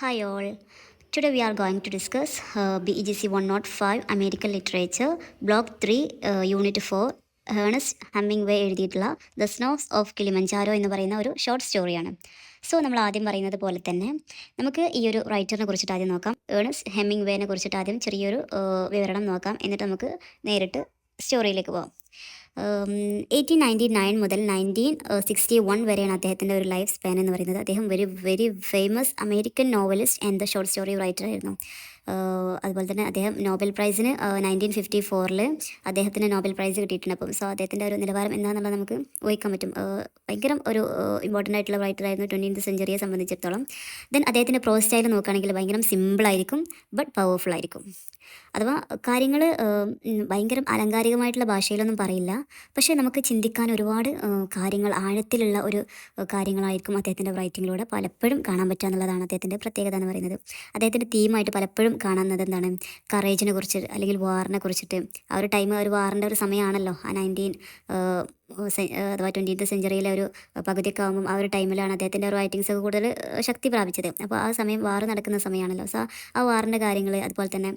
Hi all. Today we are going to discuss BEGC 105 American Literature, Block 3, Unit 4, ഹേണസ്റ്റ് hemming എഴുതിയിട്ടുള്ള the snows of Kilimanjaro എന്ന് പറയുന്ന ഒരു short സ്റ്റോറിയാണ്. So നമ്മൾ ആദ്യം പറയുന്നത് പോലെ തന്നെ നമുക്ക് ഈ ഒരു റൈറ്ററിനെ കുറിച്ചിട്ട് ആദ്യം നോക്കാം. ഏണസ്റ്റ് ഹെമ്മിങ് വേനെ കുറിച്ചിട്ട് ആദ്യം ചെറിയൊരു വിവരണം നോക്കാം. എന്നിട്ട് നമുക്ക് നേരിട്ട് സ്റ്റോറിയിലേക്ക് പോകാം. 1899 മുതൽ 1961 വരെയാണ് അദ്ദേഹത്തിൻ്റെ ഒരു ലൈഫ് സ്പാൻ എന്ന് പറയുന്നത്. അദ്ദേഹം very famous American novelist and the short story writer ആയിരുന്നു. അതുപോലെ തന്നെ അദ്ദേഹം നോബൽ പ്രൈസിന് 1954 അദ്ദേഹത്തിന് നോബൽ പ്രൈസ് കിട്ടിയിട്ടുണ്ട്. അപ്പം സോ അദ്ദേഹത്തിൻ്റെ ഒരു നിലവാരം എന്താണെന്നുള്ളത് നമുക്ക് ഊഹിക്കാൻ പറ്റും. ഭയങ്കര ഒരു ഇമ്പോർട്ടൻ്റ് ആയിട്ടുള്ള റൈറ്റർ ആയിരുന്നു 20th സെഞ്ചുറിയെ സംബന്ധിച്ചിടത്തോളം. ദെൻ അദ്ദേഹത്തിൻ്റെ പ്രോസ് സ്റ്റൈൽ നോക്കുകയാണെങ്കിൽ ഭയങ്കര സിമ്പിളായിരിക്കും, ബട്ട് പവർഫുൾ ആയിരിക്കും. അഥവാ കാര്യങ്ങൾ ഭയങ്കര അലങ്കാരികമായിട്ടുള്ള ഭാഷയിലൊന്നും പറയില്ല, പക്ഷേ നമുക്ക് ചിന്തിക്കാൻ ഒരുപാട് കാര്യങ്ങൾ ആഴത്തിലുള്ള ഒരു കാര്യങ്ങളായിരിക്കും അദ്ദേഹത്തിൻ്റെ റൈറ്റിങ്ങിലൂടെ പലപ്പോഴും കാണാൻ പറ്റുക എന്നുള്ളതാണ് അദ്ദേഹത്തിൻ്റെ പ്രത്യേകത എന്ന് പറയുന്നത്. അദ്ദേഹത്തിൻ്റെ തീമായിട്ട് പലപ്പോഴും കാണുന്നത് എന്താണ്, കറേജിനെ കുറിച്ച് അല്ലെങ്കിൽ വാറിനെ കുറിച്ചിട്ട്. ആ ഒരു ടൈം ഒരു വാറിൻ്റെ ഒരു സമയമാണല്ലോ, ആ അഥവാ 20th സെഞ്ചുറിയിലെ ഒരു പകുതിയൊക്കെ ആകുമ്പം ആ ഒരു ടൈമിലാണ് അദ്ദേഹത്തിൻ്റെ റൈറ്റിങ്സ് ഒക്കെ കൂടുതൽ ശക്തി പ്രാപിച്ചത്. അപ്പോൾ ആ സമയം വാർ നടക്കുന്ന സമയമാണല്ലോ. സോ ആ വാറിൻ്റെ കാര്യങ്ങൾ, അതുപോലെ തന്നെ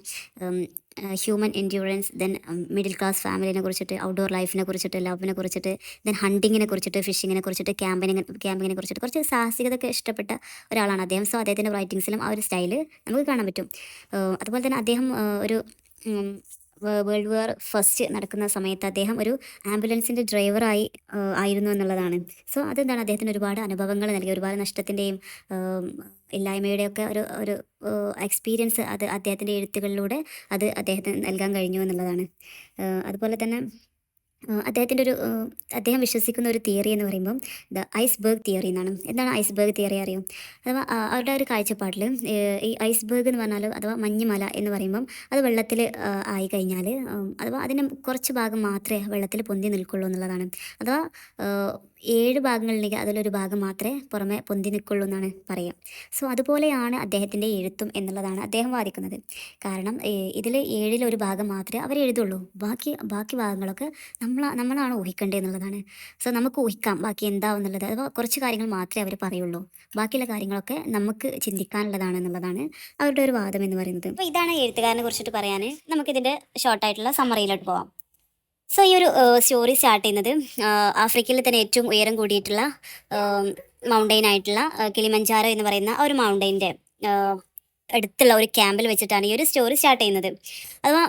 human endurance, then middle class ഫാമിലിനെ കുറിച്ചിട്ട്, ഔട്ട്ഡോർ ലൈഫിനെ കുറിച്ചിട്ട്, ലവിനെ കുറിച്ചിട്ട്, ദെൻ ഹണ്ടിങ്ങിനെ കുറിച്ചിട്ട്, ഫിഷിങ്ങിനെ കുറിച്ചിട്ട്, ക്യാമ്പിങ്ങിനെ കുറിച്ചിട്ട് കുറച്ച് സാഹസികതയൊക്കെ ഇഷ്ടപ്പെട്ട ഒരാളാണ് അദ്ദേഹം. സോ അദ്ദേഹത്തിൻ്റെ റൈറ്റിങ്സിലും ആ ഒരു സ്റ്റൈല് നമുക്ക് കാണാൻ പറ്റും. അതുപോലെ തന്നെ അദ്ദേഹം ഒരു വേൾഡ് വാർ ഫസ്റ്റ് നടക്കുന്ന സമയത്ത് അദ്ദേഹം ഒരു ആംബുലൻസിൻ്റെ ഡ്രൈവറായി ആയിരുന്നു എന്നുള്ളതാണ്. സോ അതെന്താണ്, അദ്ദേഹത്തിന് ഒരുപാട് അനുഭവങ്ങൾ നൽകി, ഒരുപാട് നഷ്ടത്തിൻ്റെയും ഇല്ലായ്മയുടെയൊക്കെ ഒരു ഒരു എക്സ്പീരിയൻസ് അത് അദ്ദേഹത്തിൻ്റെ എഴുത്തുകളിലൂടെ അത് അദ്ദേഹത്തിന് നൽകാൻ കഴിഞ്ഞു എന്നുള്ളതാണ്. അതുപോലെ തന്നെ അദ്ദേഹത്തിൻ്റെ അദ്ദേഹം വിശ്വസിക്കുന്ന ഒരു തിയറി എന്ന് പറയുമ്പം ദ ഐസ്ബർഗ് തിയറി എന്നാണ്. എന്താണ് ഐസ്ബർഗ് തിയറി അറിയും? അഥവാ അവരുടെ ഒരു കാഴ്ചപ്പാടിൽ ഈ ഐസ്ബർഗ് എന്ന് പറഞ്ഞാൽ, അഥവാ മഞ്ഞുമല എന്ന് പറയുമ്പം അത് വെള്ളത്തിൽ ആയി കഴിഞ്ഞാൽ, അഥവാ അതിന് കുറച്ച് ഭാഗം മാത്രമേ വെള്ളത്തിൽ പൊന്തി നിൽക്കുള്ളൂ എന്നുള്ളതാണ്. അഥവാ 7 ഭാഗങ്ങളിലേക്ക് അതിലൊരു ഭാഗം മാത്രമേ പുറമെ പൊന്തി നിൽക്കുള്ളൂ എന്നാണ് പറയുക. സോ അതുപോലെയാണ് അദ്ദേഹത്തിൻ്റെ എഴുത്തും എന്നുള്ളതാണ് അദ്ദേഹം വാദിക്കുന്നത്. കാരണം ഇതിൽ 7-ൽ 1 ഭാഗം മാത്രമേ അവർ എഴുതുള്ളൂ. ബാക്കി ഭാഗങ്ങളൊക്കെ നമ്മളാണ് ഊഹിക്കേണ്ടത് എന്നുള്ളതാണ്. സോ നമുക്ക് ഊഹിക്കാം ബാക്കി എന്താവും എന്നുള്ളത്. അഥവാ കുറച്ച് കാര്യങ്ങൾ മാത്രമേ അവർ പറയുള്ളൂ, ബാക്കിയുള്ള കാര്യങ്ങളൊക്കെ നമുക്ക് ചിന്തിക്കാനുള്ളതാണ് എന്നുള്ളതാണ് അവരുടെ ഒരു വാദം എന്ന് പറയുന്നത്. അപ്പോൾ ഇതാണ് എഴുത്തുകാരനെ കുറിച്ചിട്ട് പറയാൻ. നമുക്കിതിൻ്റെ ഷോർട്ടായിട്ടുള്ള സമ്മറിയിലോട്ട് പോവാം. സോ ഈ ഒരു സ്റ്റോറി സ്റ്റാർട്ട് ചെയ്യുന്നത് ആഫ്രിക്കയിൽ തന്നെ ഏറ്റവും ഉയരം കൂടിയിട്ടുള്ള മൗണ്ടെയിൻ ആയിട്ടുള്ള കിളിമഞ്ചാരോ എന്ന് പറയുന്ന ഒരു മൗണ്ടെയിൻ്റെ അടുത്തുള്ള ഒരു ക്യാമ്പിൽ വെച്ചിട്ടാണ് ഈ ഒരു സ്റ്റോറി സ്റ്റാർട്ട് ചെയ്യുന്നത്. അഥവാ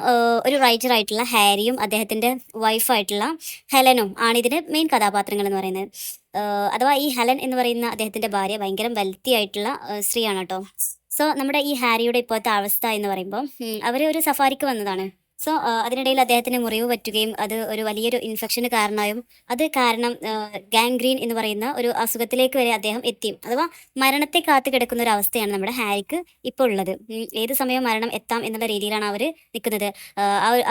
ഒരു റൈറ്റർ ആയിട്ടുള്ള ഹാരിയും അദ്ദേഹത്തിൻ്റെ വൈഫായിട്ടുള്ള ഹെലനും ആണ് ഇതിൻ്റെ മെയിൻ കഥാപാത്രങ്ങൾ എന്ന് പറയുന്നത്. അഥവാ ഈ ഹെലൻ എന്ന് പറയുന്ന അദ്ദേഹത്തിൻ്റെ ഭാര്യ ഭയങ്കര വെൽത്തി ആയിട്ടുള്ള സ്ത്രീയാണ് കേട്ടോ. സോ നമ്മുടെ ഈ ഹാരിയുടെ ഇപ്പോഴത്തെ അവസ്ഥ എന്ന് പറയുമ്പോൾ അവർ ഒരു സഫാരിക്ക് വന്നതാണ്. സോ അതിനിടയിൽ അദ്ദേഹത്തിന് മുറിവ് പറ്റുകയും അത് ഒരു വലിയൊരു ഇൻഫെക്ഷന് കാരണമായും അത് കാരണം ഗാൻഗ്രീൻ എന്ന് പറയുന്ന ഒരു അസുഖത്തിലേക്ക് വരെ അദ്ദേഹം എത്തി. അഥവാ മരണത്തെ കാത്തു കിടക്കുന്ന ഒരു അവസ്ഥയാണ് നമ്മുടെ ഹാരിക്ക് ഇപ്പോൾ ഉള്ളത്. ഏത് സമയവും മരണം എത്താം എന്നുള്ള രീതിയിലാണ് അവർ നിൽക്കുന്നത്.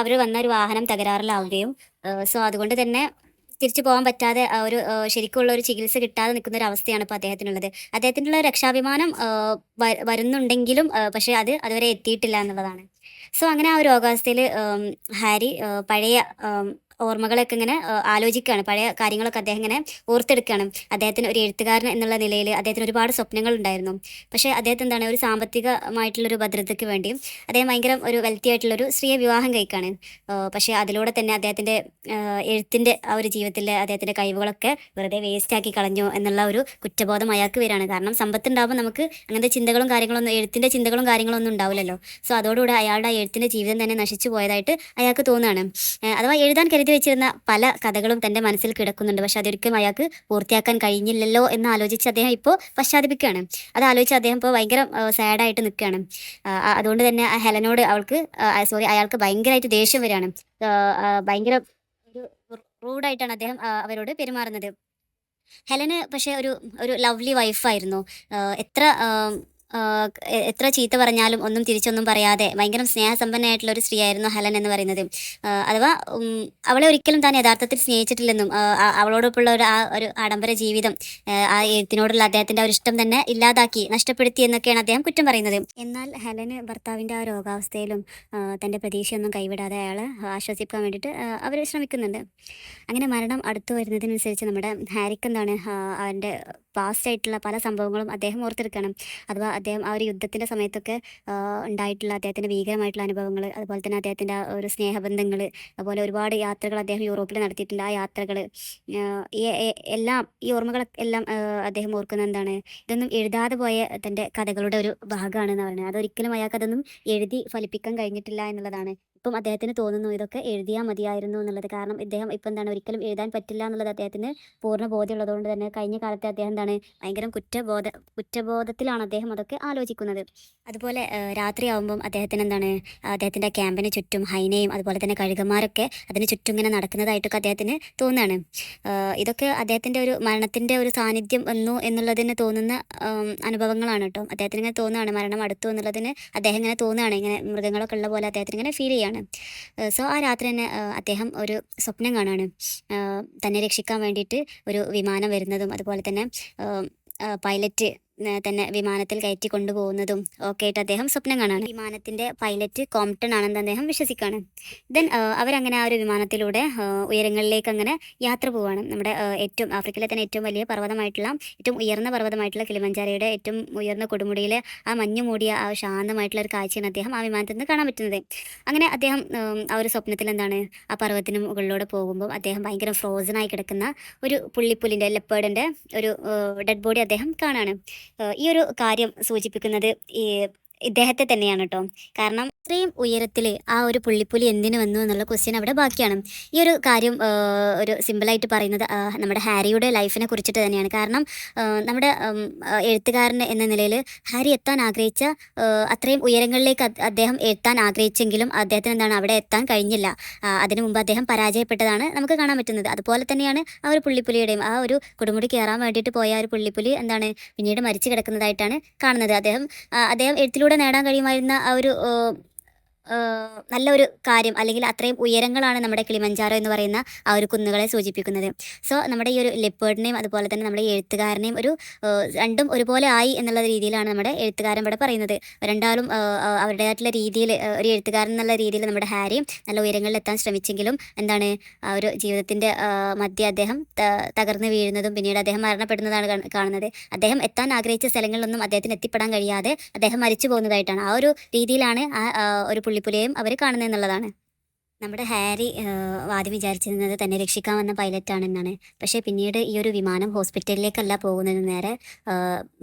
അവർ വന്ന ഒരു വാഹനം തകരാറിലാവുകയും സോ അതുകൊണ്ട് തന്നെ തിരിച്ചു പോകാൻ പറ്റാതെ ഒരു ശരിക്കുള്ള ഒരു ചികിത്സ കിട്ടാതെ നിൽക്കുന്ന ഒരു അവസ്ഥയാണ് ഇപ്പോൾ അദ്ദേഹത്തിനുള്ളത്. അദ്ദേഹത്തിനുള്ള രക്ഷാഭിമാനം വരുന്നുണ്ടെങ്കിലും പക്ഷേ അത് അതുവരെ എത്തിയിട്ടില്ല എന്നുള്ളതാണ്. സോ അങ്ങനെ ആ ഒരു രോഗാവസ്ഥയിൽ ഹാരി പഴയ ഓർമ്മകളൊക്കെ ഇങ്ങനെ ആലോചിക്കുകയാണ്. പഴയ കാര്യങ്ങളൊക്കെ അദ്ദേഹം ഇങ്ങനെ ഓർത്തെടുക്കുകയാണ്. അദ്ദേഹത്തിന് ഒരു എഴുത്തുകാരൻ എന്നുള്ള നിലയിൽ അദ്ദേഹത്തിന് ഒരുപാട് സ്വപ്നങ്ങൾ ഉണ്ടായിരുന്നു. പക്ഷേ അദ്ദേഹത്തിന് എന്താണ്, ഒരു സാമ്പത്തികമായിട്ടുള്ളൊരു ഭദ്രതയ്ക്ക് വേണ്ടിയും അദ്ദേഹം ഭയങ്കര ഒരു വെൽത്തി ആയിട്ടുള്ളൊരു സ്ത്രീയെ വിവാഹം കഴിക്കുകയാണ്. പക്ഷേ അതിലൂടെ തന്നെ അദ്ദേഹത്തിൻ്റെ എഴുത്തിൻ്റെ ആ ഒരു ജീവിതത്തിലെ അദ്ദേഹത്തിൻ്റെ കഴിവുകളൊക്കെ വെറുതെ വേസ്റ്റാക്കി കളഞ്ഞു എന്നുള്ള ഒരു കുറ്റബോധം അയാൾക്ക് വരികയാണ്. കാരണം സമ്പത്തുണ്ടാകുമ്പോൾ നമുക്ക് അങ്ങനത്തെ ചിന്തകളും കാര്യങ്ങളൊന്നും, എഴുത്തിൻ്റെ ചിന്തകളും കാര്യങ്ങളൊന്നും ഉണ്ടാവില്ലല്ലോ. സോ അതോടുകൂടെ അയാളുടെ എഴുത്തിൻ്റെ ജീവിതം തന്നെ നശിച്ചു പോയതായിട്ട് അയാൾക്ക് തോന്നുകയാണ്. അഥവാ എഴുതാൻ കരുതി വെച്ചിരുന്ന പല കഥകളും തൻ്റെ മനസ്സിൽ കിടക്കുന്നുണ്ട്, പക്ഷെ അതൊരിക്കലും അയാൾക്ക് പൂർത്തിയാക്കാൻ കഴിഞ്ഞില്ലല്ലോ എന്ന് ആലോചിച്ച് അദ്ദേഹം ഇപ്പോൾ പശ്ചാത്തപിക്കുകയാണ്. അത് ആലോചിച്ച് അദ്ദേഹം ഇപ്പോൾ ഭയങ്കര സാഡായിട്ട് നിൽക്കുകയാണ്. അതുകൊണ്ട് തന്നെ ഹെലനോട് അയാൾക്ക് ഭയങ്കരമായിട്ട് ദേഷ്യം വരികയാണ്. ഭയങ്കര ഒരു റൂഡായിട്ടാണ് അദ്ദേഹം അവരോട് പെരുമാറുന്നത്. ഹെലന് പക്ഷേ ഒരു ഒരു ലവ്ലി വൈഫായിരുന്നു. എത്ര എത്ര ചീത്ത പറഞ്ഞാലും ഒന്നും തിരിച്ചൊന്നും പറയാതെ ഭയങ്കര സ്നേഹസമ്പന്നയായിട്ടുള്ള ഒരു സ്ത്രീയായിരുന്നു ഹെലൻ എന്ന് പറയുന്നത്. അഥവാ അവളെ ഒരിക്കലും താൻ യഥാർത്ഥത്തിൽ സ്നേഹിച്ചിട്ടില്ലെന്നും അവളോടൊപ്പമുള്ള ഒരു ആഡംബര ജീവിതം ആ എഴുത്തിനോടുള്ള അദ്ദേഹത്തിൻ്റെ ഒരു ഇഷ്ടം തന്നെ ഇല്ലാതാക്കി, നഷ്ടപ്പെടുത്തി എന്നൊക്കെയാണ് അദ്ദേഹം കുറ്റം പറയുന്നത്. എന്നാൽ ഹെലന് ഭർത്താവിൻ്റെ ആ രോഗാവസ്ഥയിലും തൻ്റെ പ്രതീക്ഷയൊന്നും കൈവിടാതെ അയാളെ ആശ്വസിപ്പിക്കാൻ വേണ്ടിയിട്ട് അവർ ശ്രമിക്കുന്നുണ്ട്. അങ്ങനെ മരണം അടുത്തു വരുന്നതിനനുസരിച്ച് നമ്മുടെ ഹാരിക്ക് എന്താണ്, അവൻ്റെ പാസ്റ്റ് ആയിട്ടുള്ള പല സംഭവങ്ങളും അദ്ദേഹം ഓർത്തെടുക്കണം. അഥവാ അദ്ദേഹം ആ ഒരു യുദ്ധത്തിൻ്റെ സമയത്തൊക്കെ ഉണ്ടായിട്ടുള്ള അദ്ദേഹത്തിൻ്റെ ഭീകരമായിട്ടുള്ള അനുഭവങ്ങൾ, അതുപോലെ തന്നെ അദ്ദേഹത്തിൻ്റെ ആ ഒരു സ്നേഹബന്ധങ്ങൾ, അതുപോലെ ഒരുപാട് യാത്രകൾ അദ്ദേഹം യൂറോപ്പിൽ നടത്തിയിട്ടുണ്ട്. ആ യാത്രകൾ എല്ലാം ഈ ഓർമ്മകളൊക്കെ എല്ലാം അദ്ദേഹം ഓർക്കുന്നത് എന്താണ്, ഇതൊന്നും എഴുതാതെ പോയ തൻ്റെ കഥകളുടെ ഒരു ഭാഗമാണെന്ന് പറയുന്നത്. അതൊരിക്കലും അയാൾക്ക് അതൊന്നും എഴുതി ഫലിപ്പിക്കാൻ കഴിഞ്ഞിട്ടില്ല എന്നുള്ളതാണ്. ഇപ്പം അദ്ദേഹത്തിന് തോന്നുന്നു ഇതൊക്കെ എഴുതിയാൽ മതിയായിരുന്നു എന്നുള്ളത്. കാരണം ഇദ്ദേഹം ഇപ്പം എന്താണ്, ഒരിക്കലും എഴുതാൻ പറ്റില്ല എന്നുള്ളത് അദ്ദേഹത്തിന് പൂർണ്ണ ബോധ്യമുള്ളതുകൊണ്ട് തന്നെ കഴിഞ്ഞ കാലത്തെ അദ്ദേഹം എന്താണ്, ഭയങ്കര കുറ്റബോധത്തിലാണ് അദ്ദേഹം അതൊക്കെ ആലോചിക്കുന്നത്. അതുപോലെ രാത്രിയാവുമ്പം അദ്ദേഹത്തിന് എന്താണ്, അദ്ദേഹത്തിൻ്റെ ക്യാമ്പിന് ചുറ്റും ഹൈനയും അതുപോലെ തന്നെ കഴുകന്മാരൊക്കെ അതിന് ചുറ്റും ഇങ്ങനെ നടക്കുന്നതായിട്ടൊക്കെ അദ്ദേഹത്തിന് തോന്നുകയാണ്. ഇതൊക്കെ അദ്ദേഹത്തിൻ്റെ ഒരു മരണത്തിൻ്റെ ഒരു സാന്നിധ്യം വന്നു എന്നുള്ളതിന് തോന്നുന്ന അനുഭവങ്ങളാണ് കേട്ടോ. അദ്ദേഹത്തിന് ഇങ്ങനെ തോന്നുകയാണ് മരണം അടുത്തു എന്നുള്ളതിന് അദ്ദേഹം ഇങ്ങനെ തോന്നുകയാണ്, ഇങ്ങനെ മൃഗങ്ങളൊക്കെ ഉള്ള പോലെ അദ്ദേഹത്തിന് ഇങ്ങനെ ഫീൽ ചെയ്യാണ്. സോ ആ രാത്രി തന്നെ അദ്ദേഹം ഒരു സ്വപ്നം കാണുകയാണ്. തന്നെ രക്ഷിക്കാൻ വേണ്ടിയിട്ട് ഒരു വിമാനം വരുന്നതും അതുപോലെ തന്നെ പൈലറ്റ് തന്നെ വിമാനത്തിൽ കയറ്റി കൊണ്ടുപോകുന്നതും ഒക്കെ ആയിട്ട് അദ്ദേഹം സ്വപ്നം കാണാണ്. വിമാനത്തിൻ്റെ പൈലറ്റ് കോംപ്ടൺ ആണെന്ന് അദ്ദേഹം വിശ്വസിക്കുകയാണ്. ദെൻ അവരങ്ങനെ ആ ഒരു വിമാനത്തിലൂടെ ഉയരങ്ങളിലേക്ക് അങ്ങനെ യാത്ര പോവുകയാണ്. നമ്മുടെ ഏറ്റവും ആഫ്രിക്കയിലെ തന്നെ ഏറ്റവും വലിയ പർവ്വതമായിട്ടുള്ള, ഏറ്റവും ഉയർന്ന പർവ്വതമായിട്ടുള്ള കിളിമഞ്ചാരോയുടെ ഏറ്റവും ഉയർന്ന കൊടുമുടിയിലെ ആ മഞ്ഞ് മൂടിയ ആ ശാന്തമായിട്ടുള്ള ഒരു കാഴ്ചയാണ് അദ്ദേഹം ആ വിമാനത്തിൽ നിന്ന് കാണാൻ പറ്റുന്നത്. അങ്ങനെ അദ്ദേഹം ആ ഒരു സ്വപ്നത്തിൽ എന്താണ്, ആ പർവ്വതത്തിന് മുകളിലൂടെ പോകുമ്പോൾ അദ്ദേഹം ഭയങ്കര ഫ്രോസണായി കിടക്കുന്ന ഒരു പുള്ളിപ്പുലിൻ്റെ ലെപ്പേർഡിൻ്റെ ഒരു ഡെഡ് ബോഡി അദ്ദേഹം കാണാണ്. ഈ ഒരു കാര്യം സൂചിപ്പിക്കുന്നത് ഇദ്ദേഹത്തെ തന്നെയാണ് കേട്ടോ. കാരണം ഇത്രയും ഉയരത്തിൽ ആ ഒരു പുള്ളിപ്പുലി എന്തിനു വന്നു എന്നുള്ള ക്വസ്റ്റ്യൻ അവിടെ ബാക്കിയാണ്. ഈ ഒരു കാര്യം ഒരു സിമ്പിളായിട്ട് പറയുന്നത് നമ്മുടെ ഹാരിയുടെ ലൈഫിനെ കുറിച്ചിട്ട് തന്നെയാണ്. കാരണം നമ്മുടെ എഴുത്തുകാരൻ എന്ന നിലയിൽ ഹാരി എത്താൻ ആഗ്രഹിച്ച അത്രയും ഉയരങ്ങളിലേക്ക് അദ്ദേഹം എത്താൻ ആഗ്രഹിച്ചെങ്കിലും അദ്ദേഹത്തിന് എന്താണ് അവിടെ എത്താൻ കഴിഞ്ഞില്ല. അതിനു മുമ്പ് അദ്ദേഹം പരാജയപ്പെട്ടതാണ് നമുക്ക് കാണാൻ പറ്റുന്നത്. അതുപോലെ തന്നെയാണ് ആ ഒരു പുള്ളിപ്പുലിയുടെയും, ആ ഒരു കൊടുമുടി കയറാൻ വേണ്ടിയിട്ട് പോയ ആ ഒരു പുള്ളിപ്പുലി എന്താണ് പിന്നീട് മരിച്ചു കിടക്കുന്നതായിട്ടാണ് കാണുന്നത്. അദ്ദേഹം എഴുത്തിലൂടെ നേടാൻ കഴിയുമായിരുന്ന ആ ഒരു നല്ലൊരു കാര്യം, അല്ലെങ്കിൽ അത്രയും ഉയരങ്ങളാണ് നമ്മുടെ കിളിമഞ്ചാരോ എന്ന് പറയുന്ന ആ ഒരു കുന്നുകളെ സൂചിപ്പിക്കുന്നത്. സോ നമ്മുടെ ഈ ഒരു ലെപ്പേർഡിനെയും അതുപോലെ തന്നെ നമ്മുടെ ഈ എഴുത്തുകാരനെയും ഒരു രണ്ടും ഒരുപോലെ ആയി എന്നുള്ള രീതിയിലാണ് നമ്മുടെ എഴുത്തുകാരൻ ഇവിടെ പറയുന്നത്. രണ്ടാളും അവരുടേതായിട്ടുള്ള രീതിയിൽ, ഒരു എഴുത്തുകാരൻ എന്നുള്ള രീതിയിൽ നമ്മുടെ ഹാരിയും നല്ല ഉയരങ്ങളിൽ എത്താൻ ശ്രമിച്ചെങ്കിലും എന്താണ്, ആ ഒരു ജീവിതത്തിൻ്റെ മധ്യ അദ്ദേഹം തകർന്നു വീഴുന്നതും പിന്നീട് അദ്ദേഹം മരണപ്പെടുന്നതാണ് കാണുന്നത്. അദ്ദേഹം എത്താൻ ആഗ്രഹിച്ച സ്ഥലങ്ങളിലൊന്നും അദ്ദേഹത്തിന് എത്തിപ്പെടാൻ കഴിയാതെ അദ്ദേഹം മരിച്ചു പോകുന്നതായിട്ടാണ്. ആ ഒരു രീതിയിലാണ് ആ ഒരു പുള്ളിപ്പുലിയെയും അവർ കാണുന്നതെന്നുള്ളതാണ്. നമ്മുടെ ഹാരി ആദ്യം വിചാരിച്ചിരുന്നത് തന്നെ രക്ഷിക്കാൻ വന്ന പൈലറ്റാണെന്നാണ്. പക്ഷേ പിന്നീട് ഈ ഒരു വിമാനം ഹോസ്പിറ്റലിലേക്കല്ല പോകുന്നത്, നേരെ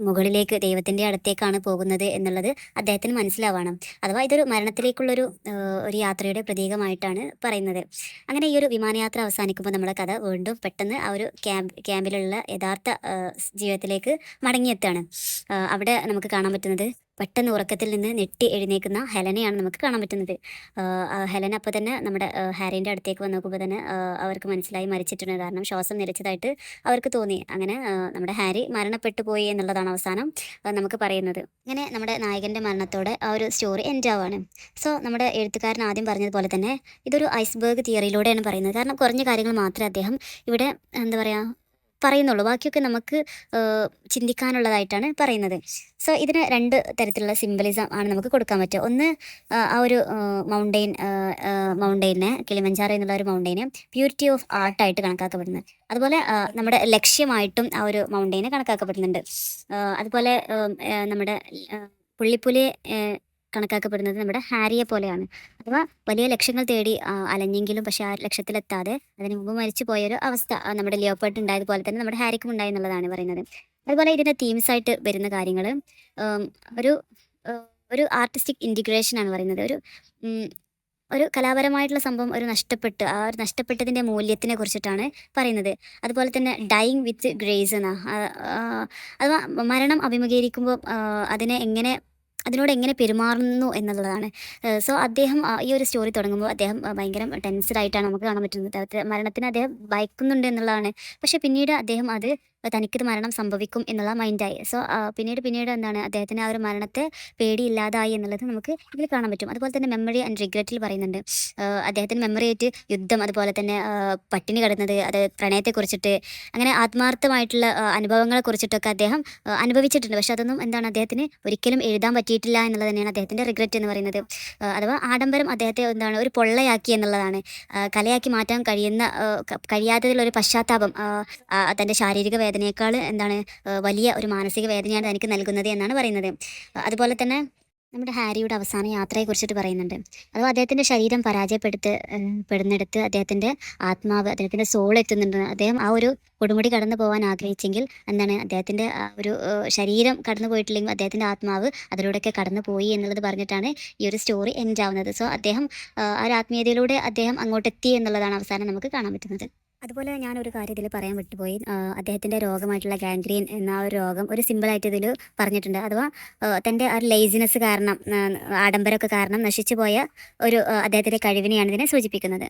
മുകളിലേക്ക് ദൈവത്തിൻ്റെ അടുത്തേക്കാണ് പോകുന്നത് എന്നുള്ളത് അദ്ദേഹത്തിന് മനസ്സിലാവണം. അഥവാ ഇതൊരു മരണത്തിലേക്കുള്ളൊരു ഒരു യാത്രയുടെ പ്രതീകമായിട്ടാണ് പറയുന്നത്. അങ്ങനെ ഈ ഒരു വിമാനയാത്ര അവസാനിക്കുമ്പോൾ നമ്മുടെ കഥ വീണ്ടും പെട്ടെന്ന് ആ ഒരു ക്യാമ്പിലുള്ള യഥാർത്ഥ ജീവിതത്തിലേക്ക് മടങ്ങിയെത്താണ്. അവിടെ നമുക്ക് കാണാൻ പറ്റുന്നത് പെട്ടെന്ന് ഉറക്കത്തിൽ നിന്ന് ഞെട്ടി എഴുന്നേൽക്കുന്ന ഹെലനെയാണ് നമുക്ക് കാണാൻ പറ്റുന്നത്. ഹെലൻ അപ്പോൾ തന്നെ നമ്മുടെ ഹാരീൻ്റെ അടുത്തേക്ക് വന്ന് നോക്കുമ്പോൾ തന്നെ അവർക്ക് മനസ്സിലായി മരിച്ചിട്ടുണ്ട്. കാരണം ശ്വാസം നിലച്ചതായിട്ട് അവർക്ക് തോന്നി. അങ്ങനെ നമ്മുടെ ഹാരി മരണപ്പെട്ടു പോയി എന്നുള്ളതാണ് അവസാനം നമുക്ക് പറയുന്നത്. ഇങ്ങനെ നമ്മുടെ നായകൻ്റെ മരണത്തോടെ ആ ഒരു സ്റ്റോറി എൻഡ് ആവുകയാണ്. സോ നമ്മുടെ എഴുത്തുകാരൻ ആദ്യം പറഞ്ഞതുപോലെ തന്നെ ഇതൊരു ഐസ്ബർഗ് തിയറിയിലൂടെയാണ് പറയുന്നത്. കാരണം കുറഞ്ഞ കാര്യങ്ങൾ മാത്രമേ അദ്ദേഹം ഇവിടെ എന്താ പറയുക പറയുന്നുള്ളൂ, ബാക്കിയൊക്കെ നമുക്ക് ചിന്തിക്കാനുള്ളതായിട്ടാണ് പറയുന്നത്. സോ ഇതിന് രണ്ട് തരത്തിലുള്ള സിംബലിസം ആണ് നമുക്ക് കൊടുക്കാൻ പറ്റുക. ഒന്ന് ആ ഒരു മൗണ്ടെയിനെ, കിളിമഞ്ചാരോ എന്നുള്ള ഒരു മൗണ്ടെയിനെ പ്യൂരിറ്റി ഓഫ് ആർട്ടായിട്ട് കണക്കാക്കപ്പെടുന്നത്. അതുപോലെ നമ്മുടെ ലക്ഷ്യമായിട്ടും ആ ഒരു മൗണ്ടെയിനെ കണക്കാക്കപ്പെടുന്നുണ്ട്. അതുപോലെ നമ്മുടെ പുള്ളിപ്പുലിയെ കണക്കാക്കപ്പെടുന്നത് നമ്മുടെ ഹാരിയെ പോലെയാണ്. അഥവാ വലിയ ലക്ഷ്യങ്ങൾ തേടി അലഞ്ഞെങ്കിലും പക്ഷേ ആ ലക്ഷ്യത്തിലെത്താതെ അതിന് മുമ്പ് മരിച്ചു പോയൊരു അവസ്ഥ നമ്മുടെ ലിയോപ്പർട്ട് ഉണ്ടായതുപോലെ തന്നെ നമ്മുടെ ഹാരിക്കും ഉണ്ടായി എന്നുള്ളതാണ് പറയുന്നത്. അതുപോലെ ഇതിൻ്റെ തീംസായിട്ട് വരുന്ന കാര്യങ്ങൾ ഒരു ഒരു ആർട്ടിസ്റ്റിക് ഇൻറ്റിഗ്രേഷൻ ആണ് പറയുന്നത്. ഒരു കലാപരമായിട്ടുള്ള സംഭവം ആ ഒരു നഷ്ടപ്പെട്ടതിൻ്റെ മൂല്യത്തിനെ കുറിച്ചിട്ടാണ് പറയുന്നത്. അതുപോലെ തന്നെ ഡൈയിങ് വിത്ത് ഗ്രേസ് അഥവാ മരണം അഭിമുഖീകരിക്കുമ്പോൾ അതിനോട് എങ്ങനെ പെരുമാറുന്നു എന്നുള്ളതാണ്. സോ അദ്ദേഹം ഈ ഒരു സ്റ്റോറി തുടങ്ങുമ്പോൾ അദ്ദേഹം ഭയങ്കര ടെൻസ്ഡ് ആയിട്ടാണ് നമുക്ക് കാണാൻ പറ്റുന്നത്. മരണത്തിന് അദ്ദേഹം ഭയക്കുന്നുണ്ട് എന്നുള്ളതാണ്. പക്ഷേ പിന്നീട് അദ്ദേഹം അത് തനിക്കിത് മരണം സംഭവിക്കും എന്നുള്ള മൈൻഡായി. സോ പിന്നീട് എന്താണ്, അദ്ദേഹത്തിന് ആ ഒരു മരണത്തെ പേടിയില്ലാതായി എന്നുള്ളത് നമുക്ക് ഇതിൽ കാണാൻ പറ്റും. അതുപോലെ തന്നെ മെമ്മറി ആൻഡ് റിഗ്രറ്റിൽ പറയുന്നുണ്ട്. അദ്ദേഹത്തിന് മെമ്മറി ആയിട്ട് യുദ്ധം, അതുപോലെ തന്നെ പട്ടിണി കിടന്നത്, അത് പ്രണയത്തെക്കുറിച്ചിട്ട്, അങ്ങനെ ആത്മാർത്ഥമായിട്ടുള്ള അനുഭവങ്ങളെ കുറിച്ചിട്ടൊക്കെ അദ്ദേഹം അനുഭവിച്ചിട്ടുണ്ട്. പക്ഷെ അതൊന്നും എന്താണ് അദ്ദേഹത്തിന് ഒരിക്കലും എഴുതാൻ പറ്റിയിട്ടില്ല എന്നുള്ളത് തന്നെയാണ് അദ്ദേഹത്തിൻ്റെ റിഗ്രറ്റ് എന്ന് പറയുന്നത്. അഥവാ ആഡംബരം അദ്ദേഹത്തെ എന്താണ് ഒരു പൊള്ളയാക്കി എന്നുള്ളതാണ്. കലയാക്കി മാറ്റാൻ കഴിയാത്തതിലൊരു പശ്ചാത്താപം, തൻ്റെ ശാരീരിക വേദന വേദനയേക്കാൾ എന്താണ് വലിയ ഒരു മാനസിക വേദനയാണ് തനിക്ക് നൽകുന്നത് എന്നാണ് പറയുന്നത്. അതുപോലെ തന്നെ നമ്മുടെ ഹാരിയുടെ അവസാന യാത്രയെക്കുറിച്ചിട്ട് പറയുന്നുണ്ട്. അഥവാ അദ്ദേഹത്തിൻ്റെ ശരീരം പെടുന്നിടത്ത് അദ്ദേഹത്തിൻ്റെ ആത്മാവ്, അദ്ദേഹത്തിൻ്റെ സോൾ എത്തുന്നുണ്ട്. അദ്ദേഹം ആ ഒരു കൊടുമുടി കടന്നു പോകാൻ ആഗ്രഹിച്ചെങ്കിൽ എന്താണ് അദ്ദേഹത്തിൻ്റെ ആ ഒരു ശരീരം കടന്നു പോയിട്ടില്ലെങ്കിൽ അദ്ദേഹത്തിൻ്റെ ആത്മാവ് അതിലൂടെയൊക്കെ കടന്നു പോയി എന്നുള്ളത് പറഞ്ഞിട്ടാണ് ഈ ഒരു സ്റ്റോറി എൻഡ് ആവുന്നത്. സോ അദ്ദേഹം ആ ഒരു ആത്മീയതയിലൂടെ അദ്ദേഹം അങ്ങോട്ടെത്തി എന്നുള്ളതാണ് അവസാനം നമുക്ക് കാണാൻ പറ്റുന്നത്. അതുപോലെ ഞാനൊരു കാര്യം ഇതിൽ പറയാൻ വിട്ടുപോയി. അദ്ദേഹത്തിൻ്റെ രോഗമായിട്ടുള്ള ഗാംഗ്രീൻ എന്ന ആ ഒരു രോഗം ഒരു സിമ്പിളായിട്ട് ഇതിൽ പറഞ്ഞിട്ടുണ്ട്. അഥവാ തൻ്റെ ആ ഒരു ലേസിനെസ് കാരണം, ആഡംബരമൊക്കെ കാരണം നശിച്ചു പോയ ഒരു അദ്ദേഹത്തിൻ്റെ കഴിവിനെയാണ് ഇതിനെ സൂചിപ്പിക്കുന്നത്.